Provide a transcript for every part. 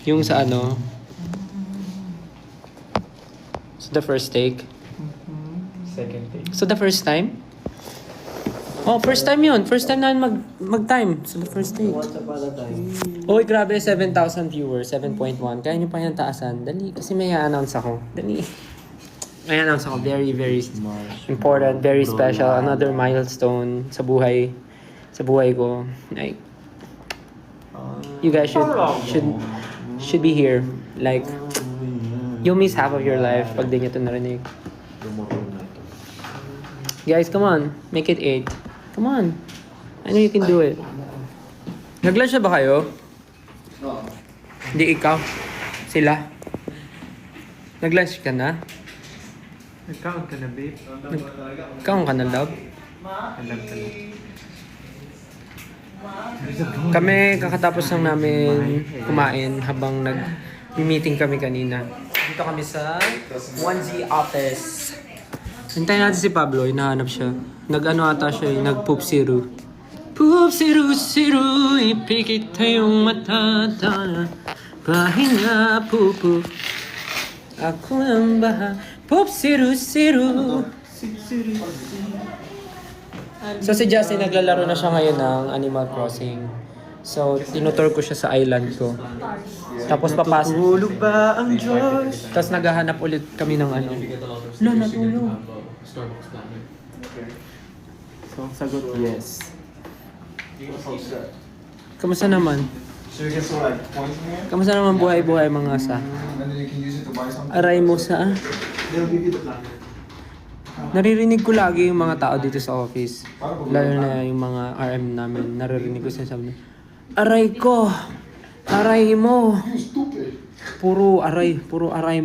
Yung sa ano? So the first take? Second take. So the first time? Oh, first time yun. First time namin mag-time. So the first take. Once upon a time. Uy, grabe, 7,000 viewers, 7.1. Kaya nyo pa yung taasan. Dali, kasi may announce ako. Dali. May announce ako. Very, very important, very special. Another milestone sa buhay ko. Like, you guys should be here. Like, you'll miss half of your life pag di nyo ito narinig. Guys, come on. Make it 8. Come on. I know you can do it. Nag-lunch na ba kayo? Hindi ikaw. Sila. Nag-lunch ka na? Nag-count ka na, babe? Ikaw ka na, love? Alam ka na. Kami, kakatapos lang namin kumain habang nag-meeting kami kanina. Dito kami sa 1Z office. Hintayin natin si Pablo, hinahanap siya. Nag-ano ata siya, nag-poop siru. Poop siru, siru, ipikit tayong matatana. Pahinga, pupu. Ako ang baha. Poop siru, siru. So si Justin, naglalaro na siya ngayon ng Animal Crossing. So, tinutur ko siya sa island ko. Tapos papasok. Tulog ba ang Diyos? Tapos naghahanap ulit kami ng ano. Wala, natulog. So, ang sagot, yes. Kamusta naman? So you can sort of like point here, Kamusta naman buhay-buhay mga asa? and then you can use it to buy something. Aray mo sa... They'll give you the planet. Naririnig ko lagi yung mga tao dito sa office. Lalo na yung mga RM namin. Naririnig ko sinasabi na, aray ko! Aray mo! Puro aray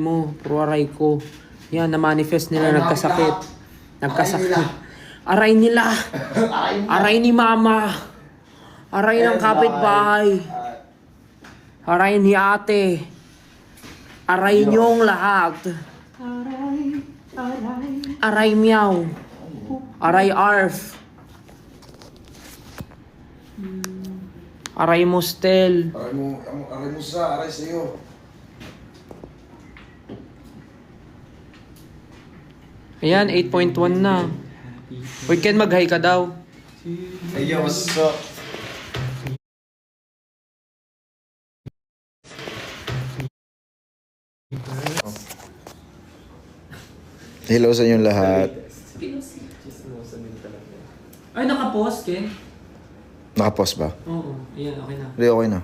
mo. Puro aray ko. Yan, na-manifest nila nagkasakit. Aray nila! Aray ni mama! Aray ng kapitbahay! Aray ni ate! Aray niyong lahat! Aray meow! Aray arf! Aray mostel! Aray mo sa, aray sa'yo. Ayan, 8.1 na. Uy, Ken, mag-hi ka daw. Hey yo, what's up? Hello sa inyong lahat. Ay, naka-pause, Ken? Naka-pause ba? Oo, ayan, okay na. Hindi, okay na.